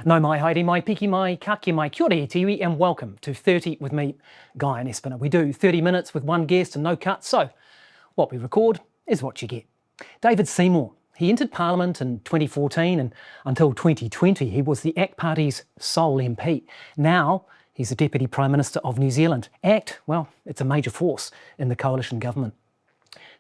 No mai haere, mai piki, mai kake, mai kia ora e te iwi, and welcome to 30 with me, Guyon Espiner. We do 30 minutes with one guest and no cuts, so what we record is what you get. David Seymour, he entered Parliament in 2014 and until 2020 he was the ACT Party's sole MP. Now he's the Deputy Prime Minister of New Zealand. ACT, well, it's a major force in the coalition government.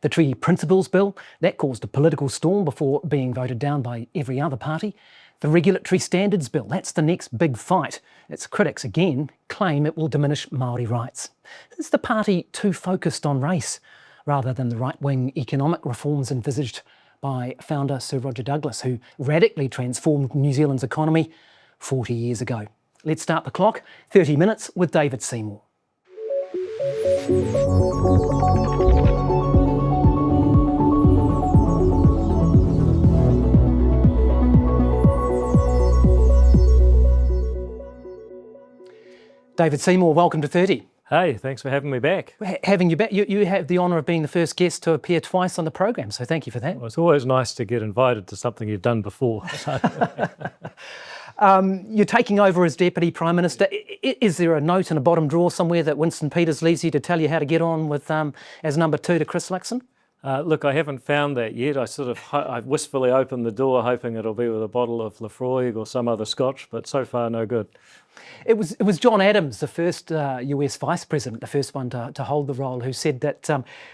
The Treaty Principles Bill, that caused a political storm before being voted down by every other party. The Regulatory Standards Bill, that's the next big fight. Its critics, again, claim it will diminish Māori rights. Is the party too focused on race rather than the right-wing economic reforms envisaged by founder Sir Roger Douglas, who radically transformed New Zealand's economy 40 years ago? Let's start the clock. 30 minutes with David Seymour. David Seymour, welcome to 30. Hey, thanks for having me back. Having you back, you have the honour of being the first guest to appear twice on the program, so thank you for that. Well, it's always nice to get invited to something you've done before. You're taking over as Deputy Prime Minister. Is there a note in a bottom drawer somewhere that Winston Peters leaves you to tell you how to get on with as number 2 to Chris Luxon? Look, I haven't found that yet. I wistfully opened the door hoping it'll be with a bottle of Lafroig or some other scotch, but so far no good. It was John Adams, the first US Vice President, the first one to hold the role, who said that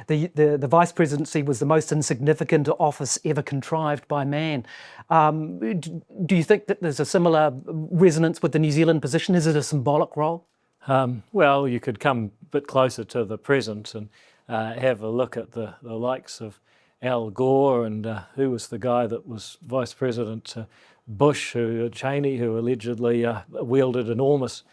the Vice Presidency was the most insignificant office ever contrived by man. Do you think that there's a similar resonance with the New Zealand position? Is it a symbolic role? Well, you could come a bit closer to the present and have a look at the likes of Al Gore and who was the guy that was Vice President Bush, Cheney, who allegedly wielded enormous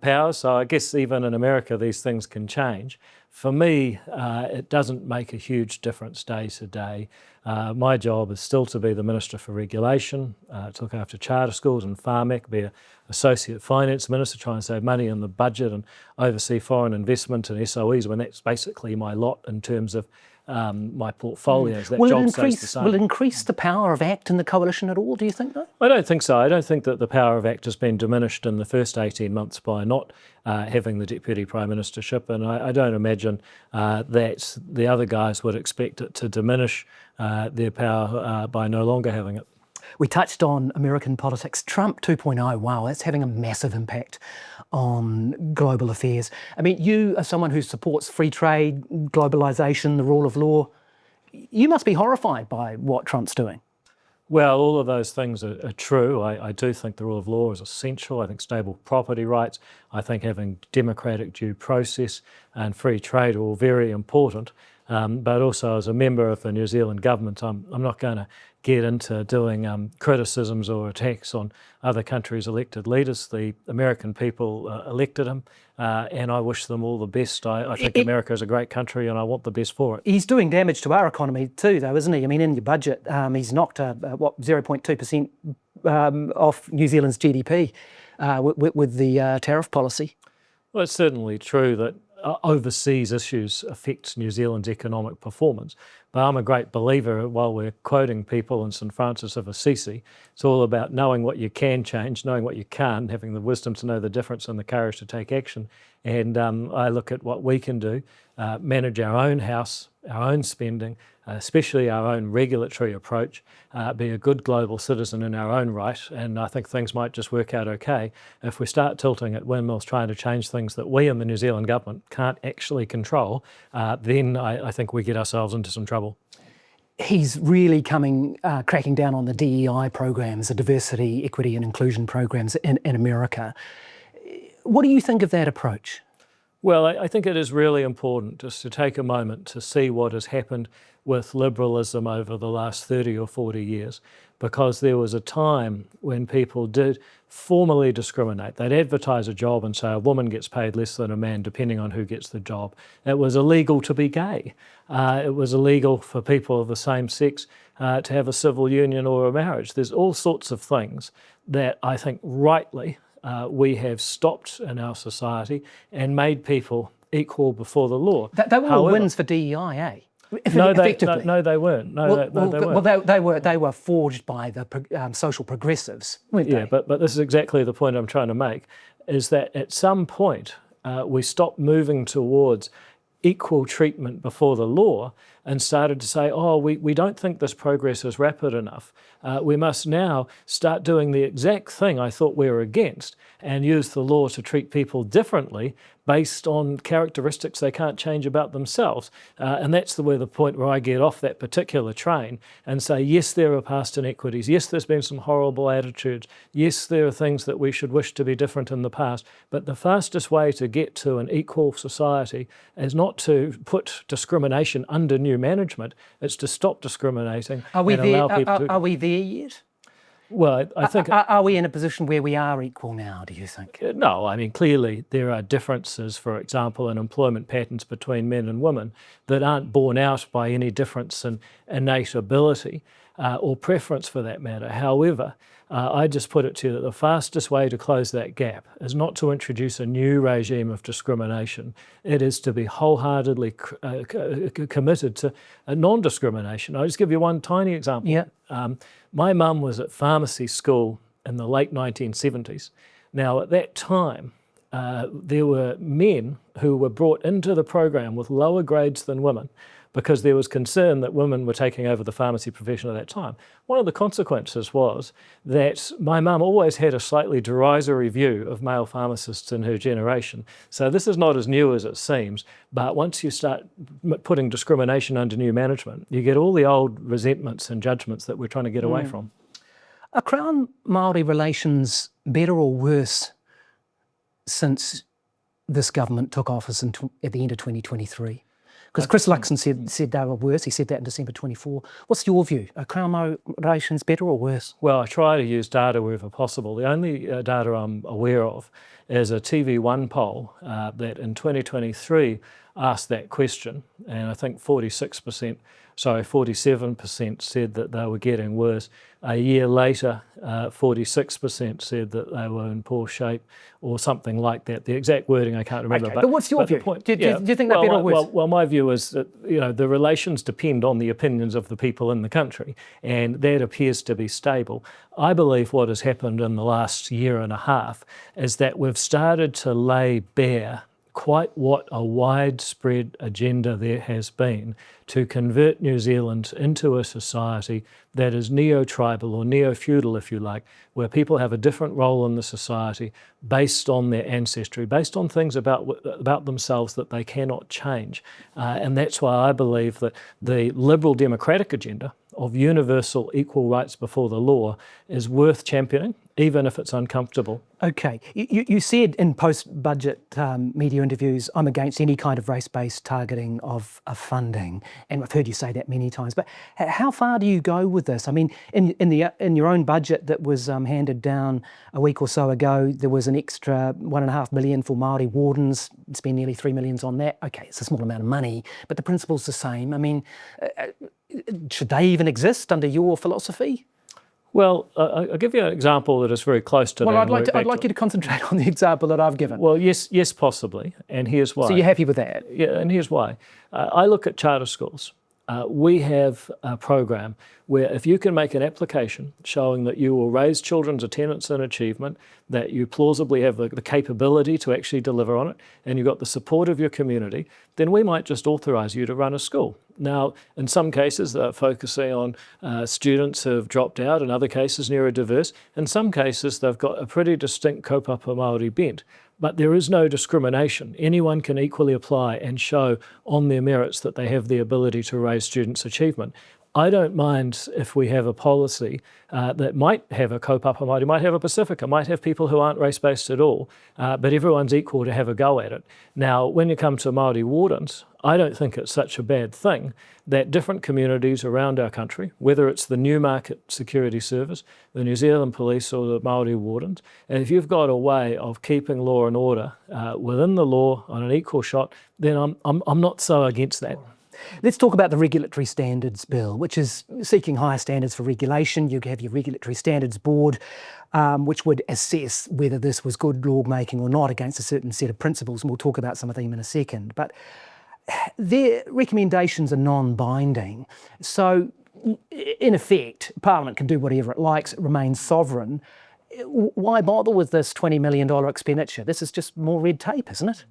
power. So I guess even in America these things can change. For me, it doesn't make a huge difference day to day. My job is still to be the Minister for Regulation, to look after charter schools and Farmec, be an Associate Finance Minister, try and save money in the budget and oversee foreign investment and SOEs, when that's basically my lot in terms of my portfolios. That job stays the same. Will it increase the power of ACT in the coalition at all, do you think, though? I don't think so. I don't think that the power of ACT has been diminished in the first 18 months by not having the Deputy Prime Ministership, and I don't imagine that the other guys would expect it to diminish their power by no longer having it. We touched on American politics. Trump 2.0, wow, that's having a massive impact on global affairs. I mean, you are someone who supports free trade, globalisation, the rule of law. You must be horrified by what Trump's doing. Well, all of those things are true. I do think the rule of law is essential. I think stable property rights, I think having democratic due process and free trade are all very important. But also as a member of the New Zealand government, I'm not going to get into doing criticisms or attacks on other countries' elected leaders. The American people elected him, and I wish them all the best. I think America is a great country and I want the best for it. He's doing damage to our economy too, though, isn't he? I mean, in your budget, he's knocked 0.2% off New Zealand's GDP with the tariff policy. Well, it's certainly true that overseas issues affect New Zealand's economic performance. But I'm a great believer, while we're quoting people in St Francis of Assisi, it's all about knowing what you can change, knowing what you can't, having the wisdom to know the difference and the courage to take action. And I look at what we can do, manage our own house, our own spending, especially our own regulatory approach, be a good global citizen in our own right, and I think things might just work out okay. If we start tilting at windmills trying to change things that we in the New Zealand government can't actually control, then I think we get ourselves into some trouble. He's really cracking down on the DEI programs, the diversity, equity and inclusion programs in America. What do you think of that approach? Well, I think it is really important just to take a moment to see what has happened with liberalism over the last 30 or 40 years, because there was a time when people did formally discriminate. They'd advertise a job and say a woman gets paid less than a man depending on who gets the job. It was illegal to be gay. It was illegal for people of the same sex to have a civil union or a marriage. There's all sorts of things that I think rightly we have stopped in our society and made people equal before the law. They were all wins for DEI, eh? effectively. No, they weren't. They weren't. Well, they were forged by the social progressives, weren't they? Yeah, but this is exactly the point I'm trying to make, is that at some point we stopped moving towards equal treatment before the law and started to say, oh, we don't think this progress is rapid enough. We must now start doing the exact thing I thought we were against and use the law to treat people differently based on characteristics they can't change about themselves. And that's the point where I get off that particular train and say, yes, there are past inequities. Yes, there's been some horrible attitudes. Yes, there are things that we should wish to be different in the past. But the fastest way to get to an equal society is not to put discrimination under new management. It's to stop discriminating and allow people to... Are we there yet? Well, I think... Are we in a position where we are equal now, do you think? No, I mean, clearly there are differences, for example, in employment patterns between men and women that aren't borne out by any difference in innate ability or preference for that matter. However, I just put it to you that the fastest way to close that gap is not to introduce a new regime of discrimination. It is to be wholeheartedly committed to non-discrimination. I'll just give you one tiny example. Yeah. My mum was at pharmacy school in the late 1970s. Now, at that time, there were men who were brought into the program with lower grades than women because there was concern that women were taking over the pharmacy profession at that time. One of the consequences was that my mum always had a slightly derisory view of male pharmacists in her generation. So this is not as new as it seems, but once you start putting discrimination under new management, you get all the old resentments and judgments that we're trying to get away from. Are Crown Māori relations better or worse since this government took office at the end of 2023? Because Chris Luxon said they were worse. He said that in December 24. What's your view? Are Crown Māori relations better or worse? Well, I try to use data wherever possible. The only data I'm aware of is a TV1 poll that in 2023 asked that question, and I think 47% said that they were getting worse. A year later, 46% said that they were in poor shape or something like that. The exact wording I can't remember. Okay, but what's your view? Do you think they're better or worse? Well, my view is that the relations depend on the opinions of the people in the country, and that appears to be stable. I believe what has happened in the last year and a half is that we've started to lay bare quite what a widespread agenda there has been to convert New Zealand into a society that is neo-tribal or neo-feudal, if you like, where people have a different role in the society based on their ancestry, based on things about themselves that they cannot change. And that's why I believe that the liberal democratic agenda of universal equal rights before the law is worth championing, even if it's uncomfortable. Okay. You said in post-budget media interviews, I'm against any kind of race-based targeting of funding, and I've heard you say that many times. But how far do you go with this? I mean, in your own budget that was handed down a week or so ago, there was an extra $1.5 million for Māori wardens. Spend nearly $3 million on that. Okay, it's a small amount of money, but the principle's the same. I mean, should they even exist under your philosophy? Well, I'll give you an example that is very close to that. Well, I'd like you to concentrate on the example that I've given. Well, yes, possibly, and here's why. So you're happy with that? Yeah, and here's why. I look at charter schools. We have a program where if you can make an application showing that you will raise children's attendance and achievement, that you plausibly have the capability to actually deliver on it, and you've got the support of your community, then we might just authorise you to run a school. Now, in some cases, they're focusing on students who have dropped out, in other cases, neurodiverse. In some cases, they've got a pretty distinct kaupapa Māori bent. But there is no discrimination. Anyone can equally apply and show on their merits that they have the ability to raise students' achievement. I don't mind if we have a policy that might have a kaupapa Māori, might have a Pacifica, might have people who aren't race-based at all, but everyone's equal to have a go at it. Now, when you come to Māori wardens, I don't think it's such a bad thing that different communities around our country, whether it's the Newmarket Security Service, the New Zealand Police or the Māori wardens, and if you've got a way of keeping law and order within the law on an equal shot, then I'm not so against that. Let's talk about the Regulatory Standards Bill, which is seeking higher standards for regulation. You have your Regulatory Standards Board, which would assess whether this was good lawmaking or not against a certain set of principles, and we'll talk about some of them in a second. But their recommendations are non-binding. So, in effect, Parliament can do whatever it likes, it remains sovereign. Why bother with this $20 million expenditure? This is just more red tape, isn't it?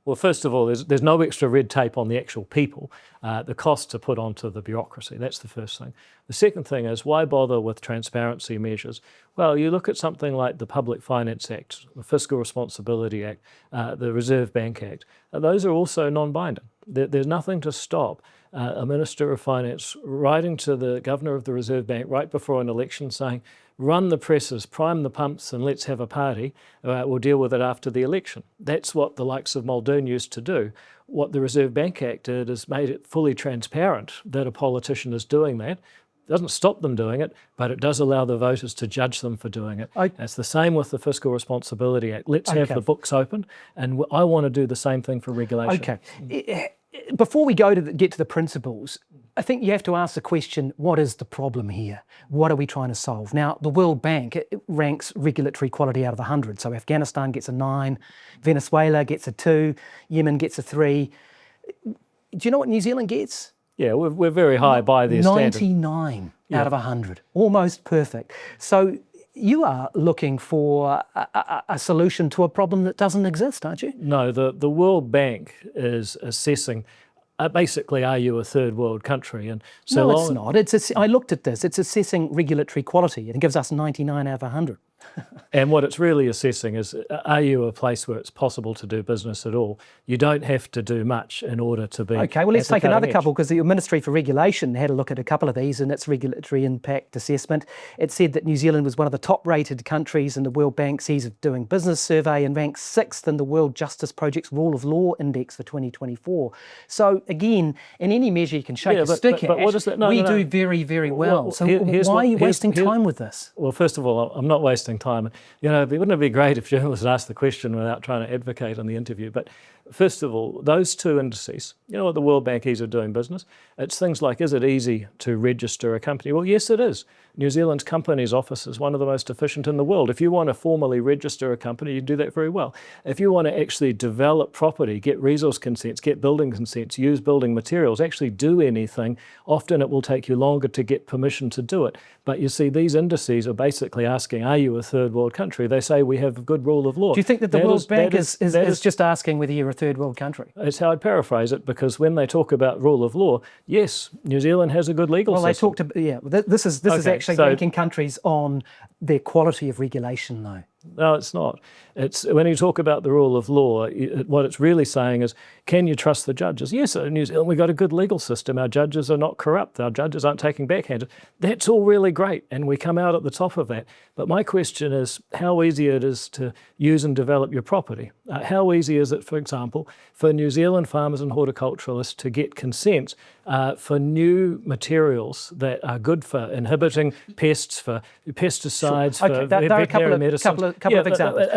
Well, first of all, there's no extra red tape on the actual people. The costs are put onto the bureaucracy. That's the first thing. The second thing is, why bother with transparency measures? Well, you look at something like the Public Finance Act, the Fiscal Responsibility Act, the Reserve Bank Act. Those are also non-binding. There's nothing to stop a Minister of Finance writing to the Governor of the Reserve Bank right before an election saying, run the presses, prime the pumps and let's have a party. We'll deal with it after the election. That's what the likes of Muldoon used to do. What the Reserve Bank Act did is made it fully transparent that a politician is doing that. It doesn't stop them doing it, but it does allow the voters to judge them for doing it. It's the same with the Fiscal Responsibility Act. Let's have the books open, and I want to do the same thing for regulation. Okay. Before we get to the principles, I think you have to ask the question, what is the problem here? What are we trying to solve? Now, the World Bank it ranks regulatory quality out of 100. So Afghanistan gets a 9, Venezuela gets a 2, Yemen gets a 3. Do you know what New Zealand gets? Yeah, we're very high by their standard. 99 out of 100, almost perfect. So you are looking for a solution to a problem that doesn't exist, aren't you? No, the World Bank is assessing basically, are you a third world country? And so no, it's not. I looked at this. It's assessing regulatory quality. It gives us 99 out of 100. And what it's really assessing is, are you a place where it's possible to do business at all? You don't have to do much in order to be. Okay, well, let's take another couple, because the Ministry for Regulation had a look at a couple of these in its regulatory impact assessment. It said that New Zealand was one of the top-rated countries in the World Bank's Ease of Doing Business survey and ranked 6th in the World Justice Project's Rule of Law Index for 2024. So, again, in any measure you can shake a stick at, what is that? we do very, very well. So why are you wasting time with this? Well, first of all, I'm not wasting time. You know, wouldn't it be great if journalists asked the question without trying to advocate on the interview? But first of all, those two indices, you know what the World Bank Ease of Doing Business? It's things like, is it easy to register a company? Well, yes, it is. New Zealand's Companies Office is one of the most efficient in the world. If you want to formally register a company, you do that very well. If you want to actually develop property, get resource consents, get building consents, use building materials, actually do anything, often it will take you longer to get permission to do it. But you see, these indices are basically asking, are you a third world country? They say we have a good rule of law. Do you think that the World Bank is just asking whether you're a third world country? It's how I'd paraphrase it, because when they talk about rule of law, yes, New Zealand has a good legal system. Well, they talked about, this is actually ranking countries on their quality of regulation, though. No, it's not. It's when you talk about the rule of law, what it's really saying is, can you trust the judges? Yes, in New Zealand we've got a good legal system. Our judges are not corrupt. Our judges aren't taking backhanded. That's all really great, and we come out at the top of that. But my question is how easy it is to use and develop your property. How easy is it, for example, for New Zealand farmers and horticulturalists to get consent for new materials that are good for inhibiting pests, for pesticides, sure. for veterinary medicine. Couple of examples.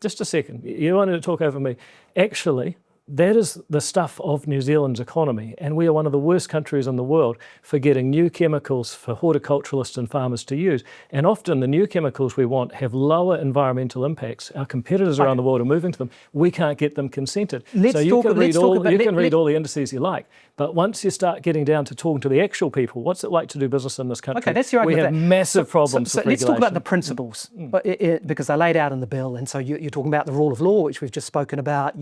Just a second. You wanted to talk over me. Actually, that is the stuff of New Zealand's economy, and we are one of the worst countries in the world for getting new chemicals for horticulturalists and farmers to use. And often the new chemicals we want have lower environmental impacts. Our competitors around the world are moving to them. We can't get them consented. So you can read all the indices you like, but once you start getting down to talking to the actual people, what's it like to do business in this country? Okay, that's your we have massive problems with let's regulation. talk about the principles, because they're laid out in the bill. And so you're talking about the rule of law, which we've just spoken about.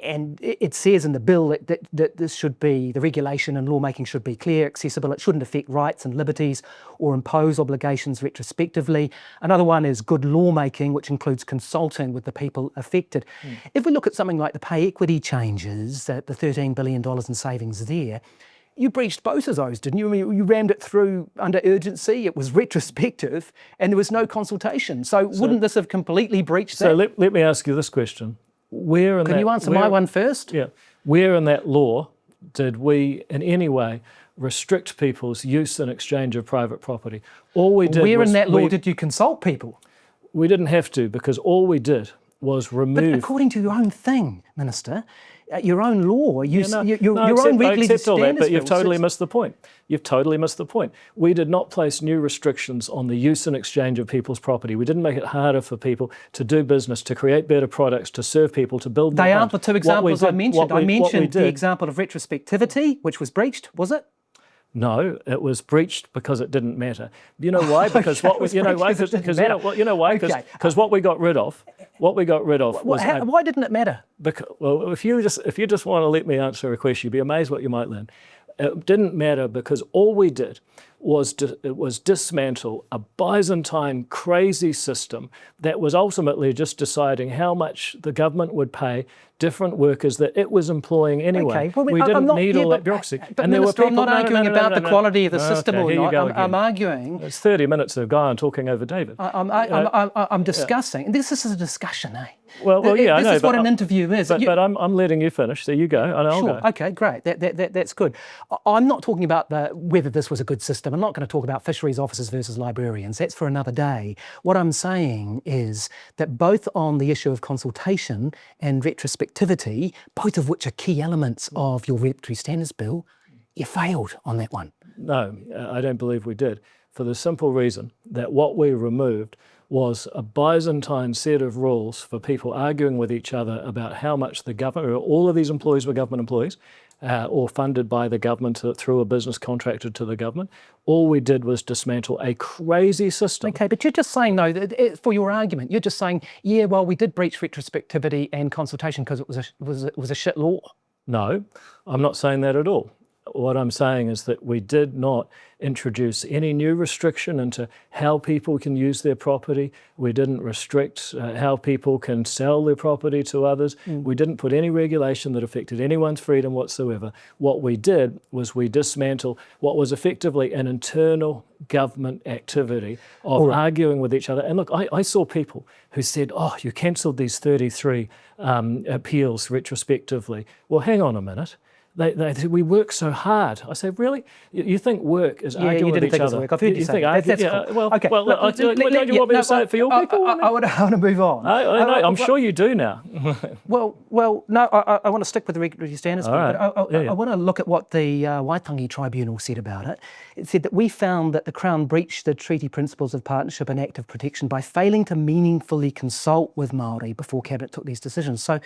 And it says in the bill that this should be, the regulation and lawmaking should be clear, accessible. It shouldn't affect rights and liberties or impose obligations retrospectively. Another one is good lawmaking, which includes consulting with the people affected. If we look at something like the pay equity changes, the $13 billion in savings there, you breached both of those, didn't you? I mean, you rammed it through under urgency, it was retrospective, and there was no consultation. So wouldn't this have completely breached that? So let me ask you this question. Can you answer my one first? Yeah. Where in that law did we in any way restrict people's use and exchange of private property? All we did Where in that law did you consult people? We didn't have to, because all we did was remove... But according to your own thing, Minister, your own law, your own I regulatory accept all that, standards. but you've totally missed the point. You've totally missed the point. We did not place new restrictions on the use and exchange of people's property. We didn't make it harder for people to do business, to create better products, to serve people, to build more They homes. aren't the two examples I mentioned. I mentioned the example of retrospectivity, which was breached, was it? No, it was breached because it didn't matter. You know why? Because what we got rid of. What we got rid of was. Why didn't it matter? Because, well, if you just want to let me answer a question, you'd be amazed what you might learn. It didn't matter because all we did was dismantle a Byzantine crazy system that was ultimately just deciding how much the government would pay different workers that it was employing anyway. Okay. Well, we didn't need all that bureaucracy. But Minister, I'm not arguing about the quality of the system or not. I'm arguing. It's 30 minutes of Guyon talking over David. I'm discussing. This is a discussion, eh? Well, yeah, I know. This is what an interview is. But I'm letting you finish. So you go, and I'll go. Okay, great. That's good. I'm not talking about whether this was a good system. I'm not going to talk about fisheries officers versus librarians. That's for another day. What I'm saying is that both on the issue of consultation and retrospectivity, both of which are key elements of your Regulatory Standards Bill, you failed on that one. No, I don't believe we did, for the simple reason that what we removed was a Byzantine set of rules for people arguing with each other about how much the government, or all of these employees were government employees, or funded by the government through a business contracted to the government. All we did was dismantle a crazy system. Okay, but you're just saying, though, for your argument, you're just saying, yeah, well, we did breach retrospectivity and consultation because it was a shit law. No, I'm not saying that at all. What I'm saying is that we did not introduce any new restriction into how people can use their property. We didn't restrict how people can sell their property to others. We didn't put any regulation that affected anyone's freedom whatsoever. What we did was we dismantled what was effectively an internal government activity of arguing with each other. And look, I saw people who said, oh, you cancelled these 33 appeals retrospectively. Well, hang on a minute. They said, we work so hard. I said, really? You think work is arguing with each other? I've heard you say that. That's cool. Well, okay. Don't you want me to say it for your people? I want to move on. I'm sure you do now. No, I want to stick with the Regulatory Standards Bill. Right. I want to look at what the Waitangi Tribunal said about it. It said that we found that the Crown breached the treaty principles of partnership and active protection by failing to meaningfully consult with Māori before Cabinet took these decisions. So,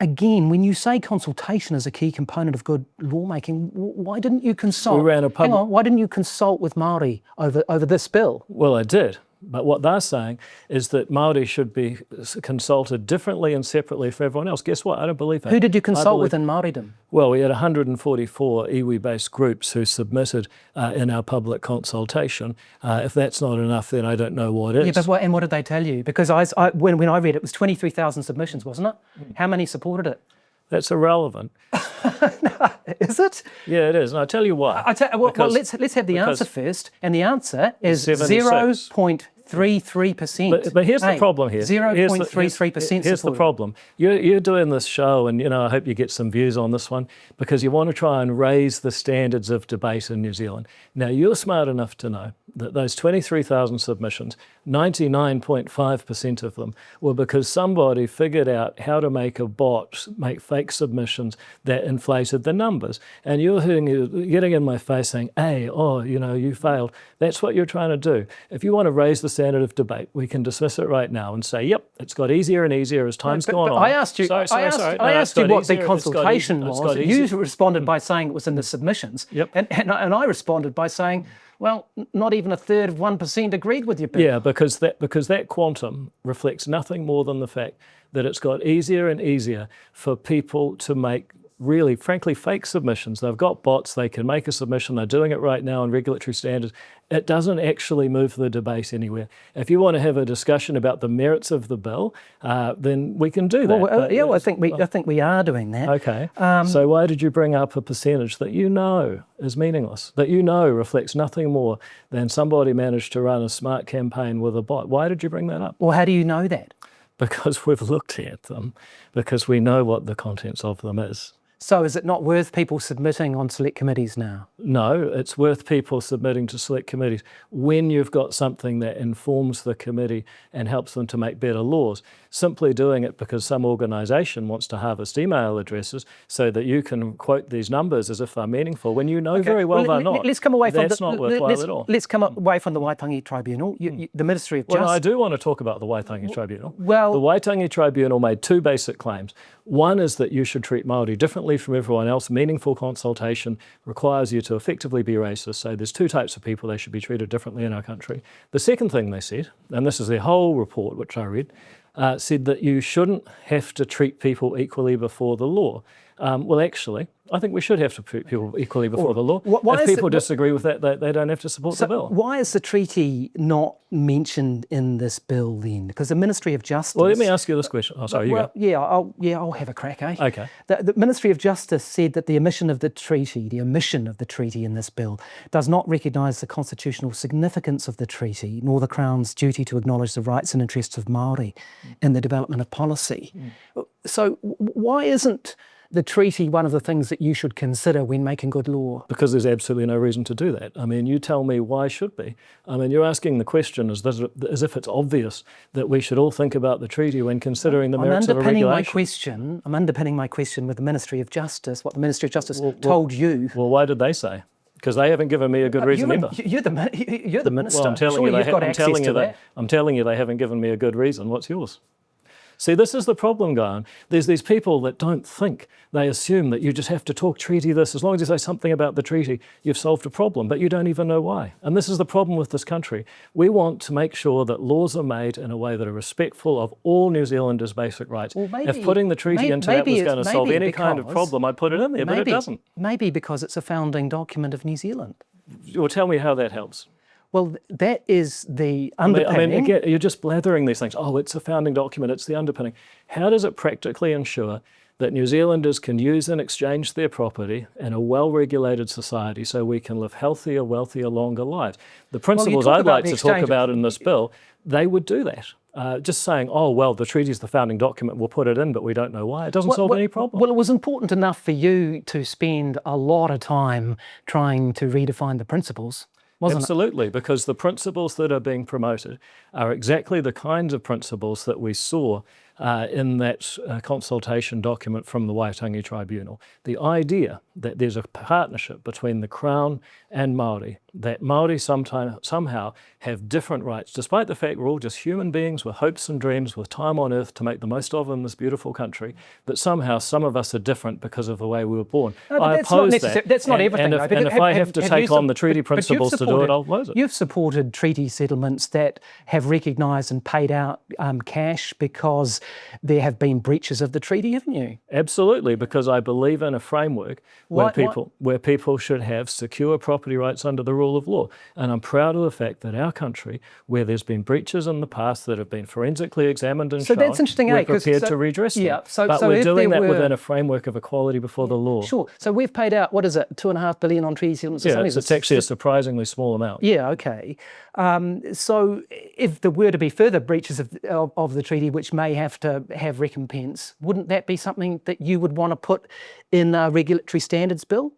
again, when you say consultation is a key component of good lawmaking, why didn't you consult? We ran a Hang on, why didn't you consult with Māori over this bill? Well, I did. But what they're saying is that Māori should be consulted differently and separately for everyone else. Guess what? I don't believe that. Who did you consult with in Māoridom? Well, we had 144 iwi-based groups who submitted in our public consultation. If that's not enough, then I don't know what is. Yeah, but and what did they tell you? Because when I read it, it was 23,000 submissions, wasn't it? How many supported it? That's irrelevant. Is it? Yeah, it is. And I'll tell you why. Let's have the answer first. And the answer is 0.33%. But here's the problem here. 0.33%. Here's the problem. You're doing this show, and I hope you get some views on this one, because you want to try and raise the standards of debate in New Zealand. Now, you're smart enough to know that those 23,000 submissions, 99.5% of them were because somebody figured out how to make a bot make fake submissions that inflated the numbers. And you're getting in my face saying, hey, you failed. That's what you're trying to do. If you want to raise the standard of debate, we can dismiss it right now and say, yep, it's got easier and easier as time's gone on. I asked you, I asked you what the consultation was. You responded by saying it was in the submissions. Yep. And I responded by saying, well, not even a third of 1% agreed with your bill. Yeah, because that quantum reflects nothing more than the fact that it's got easier and easier for people to make really, frankly, fake submissions. They've got bots, they can make a submission, they're doing it right now in regulatory standards. It doesn't actually move the debate anywhere. If you want to have a discussion about the merits of the bill, then we can do that. I think we are doing that. Okay. So why did you bring up a percentage that you know is meaningless, that you know reflects nothing more than somebody managed to run a smart campaign with a bot? Why did you bring that up? Well, how do you know that? Because we've looked at them, because we know what the contents of them is. So is it not worth people submitting on select committees now? No, it's worth people submitting to select committees when you've got something that informs the committee and helps them to make better laws. Simply doing it because some organisation wants to harvest email addresses so that you can quote these numbers as if they're meaningful, when you know very well they're not. Let's come away from That's not worthwhile at all. Let's come away from the Waitangi Tribunal. The Ministry of Justice... Well, I do want to talk about the Waitangi Tribunal. Well, the Waitangi Tribunal made two basic claims. One is that you should treat Māori differently from everyone else. Meaningful consultation requires you to effectively be racist. So there's two types of people, they should be treated differently in our country. The second thing they said, and this is their whole report, which I read, said that you shouldn't have to treat people equally before the law. Well, actually, I think we should have to treat people equally before the law. If people disagree with that, they don't have to support the bill. Why is the treaty not mentioned in this bill then? Because the Ministry of Justice... Well, let me ask you this question. Oh, sorry, you go. Yeah, I'll have a crack, eh? Okay. The Ministry of Justice said that the omission of the treaty in this bill does not recognise the constitutional significance of the treaty, nor the Crown's duty to acknowledge the rights and interests of Māori in the development of policy. So why isn't the treaty one of the things that you should consider when making good law? Because there's absolutely no reason to do that. I mean, you tell me why should be? I mean, you're asking the question as if it's obvious that we should all think about the treaty when considering the merits of a regulation. I'm underpinning my question with the Ministry of Justice, what the Ministry of Justice told you. Well, why did they say? Because they haven't given me a good reason either. You're the minister. Well, I'm telling you they haven't given me a good reason. What's yours? See, this is the problem, Guyon. There's these people that don't think. They assume that you just have to talk treaty this. As long as you say something about the treaty, you've solved a problem, but you don't even know why. And this is the problem with this country. We want to make sure that laws are made in a way that are respectful of all New Zealanders' basic rights. Well, if putting the treaty into that was going to solve any kind of problem, I'd put it in there, but it doesn't. Maybe because it's a founding document of New Zealand. Well, tell me how that helps. Well, that is the underpinning. I mean, again, you're just blathering these things. Oh, it's a founding document, it's the underpinning. How does it practically ensure that New Zealanders can use and exchange their property in a well-regulated society so we can live healthier, wealthier, longer lives? The principles I'd like to talk about in this bill, they would do that. Just saying, oh, well, the treaty's the founding document, we'll put it in, but we don't know why. It doesn't solve any problem. Well, it was important enough for you to spend a lot of time trying to redefine the principles. Absolutely, because the principles that are being promoted are exactly the kinds of principles that we saw in that consultation document from the Waitangi Tribunal. The idea that there's a partnership between the Crown and Māori, that Māori somehow have different rights, despite the fact we're all just human beings with hopes and dreams, with time on earth to make the most of in this beautiful country, that somehow some of us are different because of the way we were born. No, I oppose that. That's not everything. And if I have to take on the treaty principles to do it, I'll oppose it. You've supported treaty settlements that have recognised and paid out cash because there have been breaches of the treaty, haven't you? Absolutely, because I believe in a framework where people should have secure property rights under the rule of law. And I'm proud of the fact that our country, where there's been breaches in the past that have been forensically examined and shown, that's interesting, we're prepared to redress them. Yeah, but we're doing that within a framework of equality before the law. Sure. So we've paid out, what is it, $2.5 billion on treaty settlements? Yeah, it's actually a surprisingly small amount. Yeah, okay. So if there were to be further breaches of the treaty which may have to have recompense, wouldn't that be something that you would want to put in a regulatory standards bill?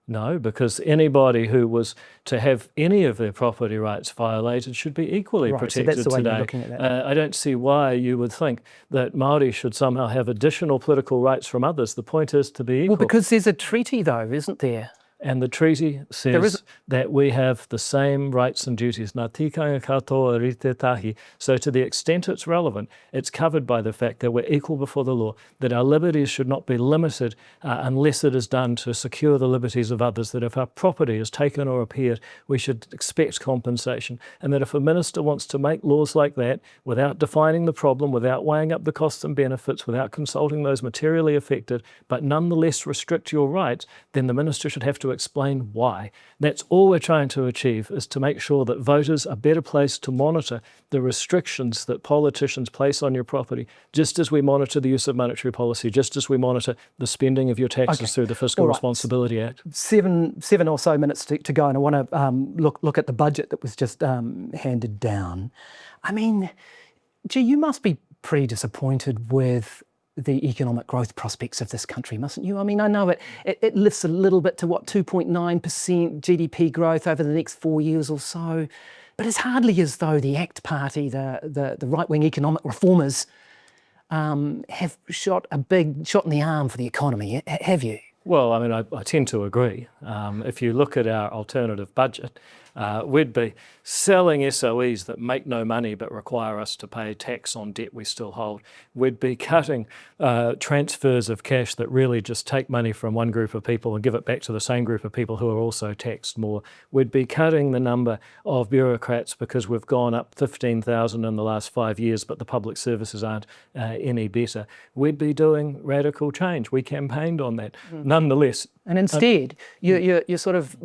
No, because anybody who was to have any of their property rights violated should be equally protected so that's the way today. you're looking at that. I don't see why you would think that Māori should somehow have additional political rights from others. The point is to be equal. Well, because there's a treaty though, isn't there? And the treaty says that we have the same rights and duties. Nā tikanga katoa rite tahi. So to the extent it's relevant, it's covered by the fact that we're equal before the law, that our liberties should not be limited unless it is done to secure the liberties of others, that if our property is taken or appeared, we should expect compensation, and that if a minister wants to make laws like that without defining the problem, without weighing up the costs and benefits, without consulting those materially affected, but nonetheless restrict your rights, then the minister should have to explain why. That's all we're trying to achieve, is to make sure that voters are better placed to monitor the restrictions that politicians place on your property, just as we monitor the use of monetary policy, just as we monitor the spending of your taxes through the Fiscal Responsibility Act. Seven or so minutes to go, and I want to look at the budget that was just handed down. I mean, gee, you must be pretty disappointed with the economic growth prospects of this country, mustn't you? I mean, I know it lifts a little bit to what, 2.9% GDP growth over the next 4 years or so, but it's hardly as though the ACT Party, the right-wing economic reformers, have shot a big shot in the arm for the economy, have you? Well, I mean, I tend to agree. If you look at our alternative budget, we'd be selling SOEs that make no money but require us to pay tax on debt we still hold. We'd be cutting transfers of cash that really just take money from one group of people and give it back to the same group of people who are also taxed more. We'd be cutting the number of bureaucrats because we've gone up 15,000 in the last 5 years, but the public services aren't any better. We'd be doing radical change. We campaigned on that. Nonetheless. And instead, you're sort of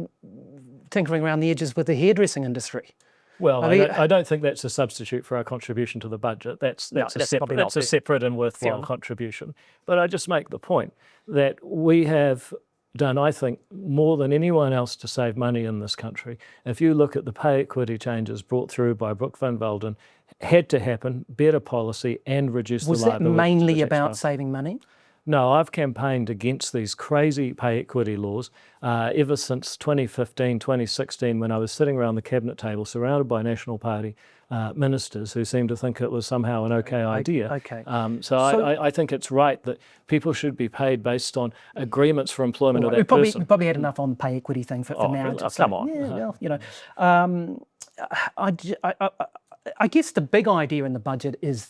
tinkering around the edges with the hairdressing industry. Well, I don't think that's a substitute for our contribution to the budget. That's a separate and worthwhile contribution. But I just make the point that we have done, I think, more than anyone else to save money in this country. If you look at the pay equity changes brought through by Brooke Van Velden, had to happen, better policy and reduce the liability. Was that mainly about saving money? No, I've campaigned against these crazy pay equity laws ever since 2015, 2016, when I was sitting around the cabinet table surrounded by National Party ministers who seemed to think it was somehow an okay idea. Okay. So I think it's right that people should be paid based on agreements for employment of that person. We probably had enough on the pay equity thing for now. Really? Come on. Yeah, well, you know. I guess the big idea in the budget is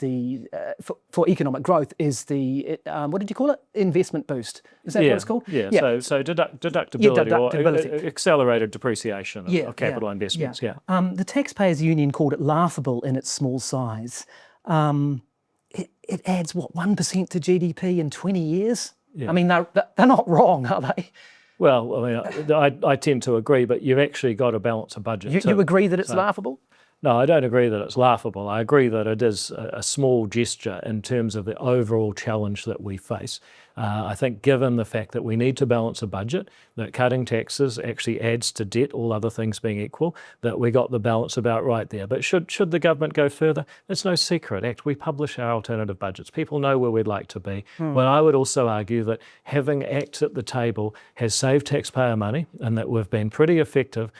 for economic growth is the what did you call it? Investment boost. Is that what it's called? Yeah. So deductibility, or accelerated depreciation of capital investments. Yeah. The Taxpayers Union called it laughable in its small size. It adds what, 1% to GDP in 20 years? Yeah. I mean, they're not wrong, are they? Well, I mean, I tend to agree, but you've actually got to balance a budget. You agree that it's laughable? No, I don't agree that it's laughable. I agree that it is a small gesture in terms of the overall challenge that we face. I think given the fact that we need to balance a budget, that cutting taxes actually adds to debt, all other things being equal, that we got the balance about right there. But should the government go further? It's no secret. We publish our alternative budgets. People know where we'd like to be. Well, I would also argue that having ACT at the table has saved taxpayer money, and that we've been pretty effective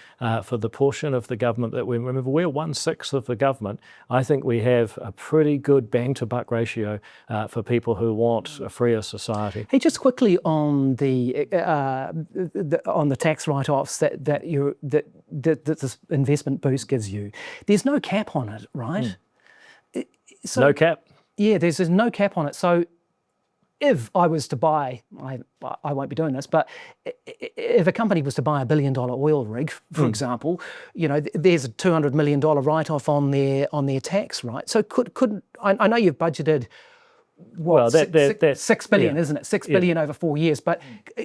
for the portion of the government that remember, we're 1/6 of the government. I think we have a pretty good bang to buck ratio for people who want a freer society. Hey, just quickly on the tax write-offs that this investment boost gives you. There's no cap on it, right? So, no cap? Yeah, there's no cap on it. So if I was to buy, I won't be doing this, but if a company was to buy $1 billion oil rig, for example, you know, there's a $200 million write-off on their tax, right? So I know you've budgeted. Well, that's 6 billion, isn't it? 6 billion over 4 years. But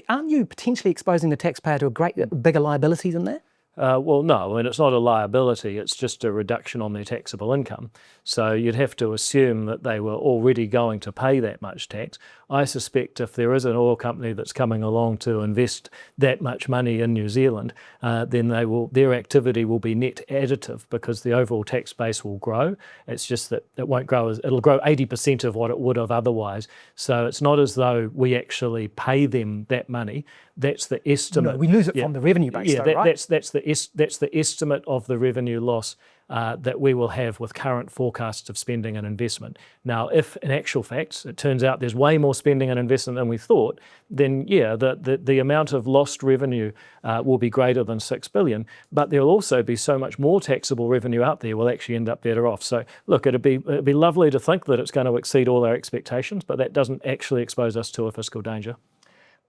aren't you potentially exposing the taxpayer to a bigger liability than that? Well, no, I mean, it's not a liability, it's just a reduction on their taxable income. So you'd have to assume that they were already going to pay that much tax. I suspect if there is an oil company that's coming along to invest that much money in New Zealand, then their activity will be net additive because the overall tax base will grow. It's just that it won't grow, it'll grow 80% of what it would have otherwise. So it's not as though we actually pay them that money. That's the estimate. No, we lose it from the revenue base, though, right? That's the estimate of the revenue loss that we will have with current forecasts of spending and investment. Now, if in actual fact it turns out there's way more spending and investment than we thought, then the amount of lost revenue will be greater than 6 billion, but there'll also be so much more taxable revenue out there we'll actually end up better off. So look, it'd be lovely to think that it's going to exceed all our expectations, but that doesn't actually expose us to a fiscal danger.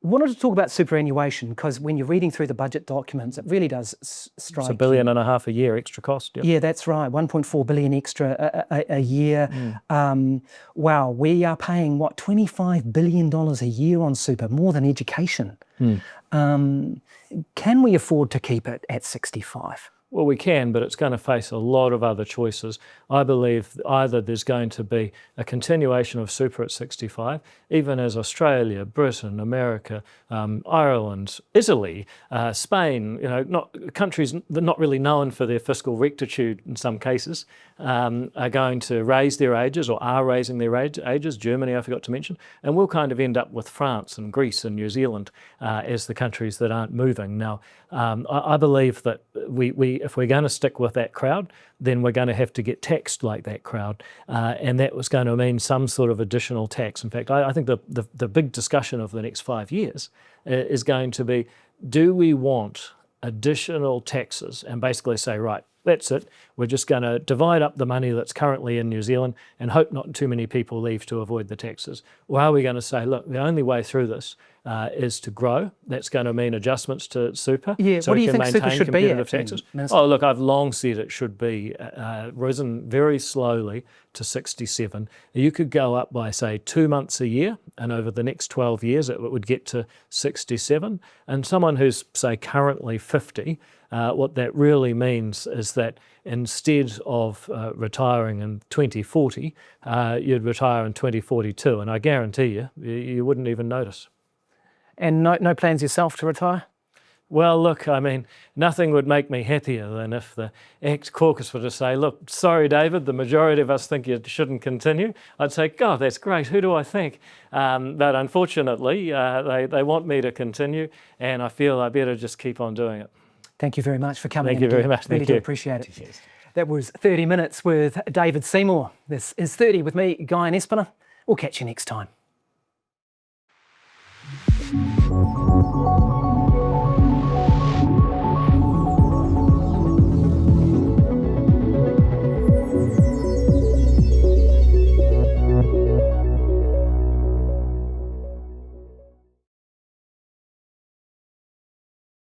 I wanted to talk about superannuation because when you're reading through the budget documents, it really does strike. It's $1.5 billion a year extra cost. Yeah, that's right. 1.4 billion extra a year. Wow, we are paying what, $25 billion a year on super, more than education. Can we afford to keep it at 65? Well, we can, but it's going to face a lot of other choices. I believe either there's going to be a continuation of super at 65, even as Australia, Britain, America, Ireland, Italy, Spain, countries that are not really known for their fiscal rectitude in some cases, are going to raise their ages or are raising their ages. Germany, I forgot to mention. And we'll kind of end up with France and Greece and New Zealand as the countries that aren't moving. Now, I believe that if we're going to stick with that crowd, then we're going to have to get taxed like that crowd, and that was going to mean some sort of additional tax. In fact, I think the big discussion of the next 5 years is going to be, do we want additional taxes and basically say, right, that's it, we're just going to divide up the money that's currently in New Zealand and hope not too many people leave to avoid the taxes? Or are we going to say, look, the only way through this is to grow? That's going to mean adjustments to super. Yeah, so what do you can think super maintain should be competitive at, taxes. Minister? Oh, look, I've long said it should be risen very slowly to 67. You could go up by, say, 2 months a year, and over the next 12 years it would get to 67. And someone who's, say, currently 50, what that really means is that instead of retiring in 2040, you'd retire in 2042, and I guarantee you wouldn't even notice. And no plans yourself to retire? Well, look, I mean, nothing would make me happier than if the ACT caucus were to say, look, sorry, David, the majority of us think you shouldn't continue. I'd say, God, that's great. Who do I think? But unfortunately, they want me to continue, and I feel I better just keep on doing it. Thank you very much for coming. Thank you very much. Really do appreciate it. Yes. That was 30 minutes with David Seymour. This is 30 with me, Guyon Espiner. We'll catch you next time.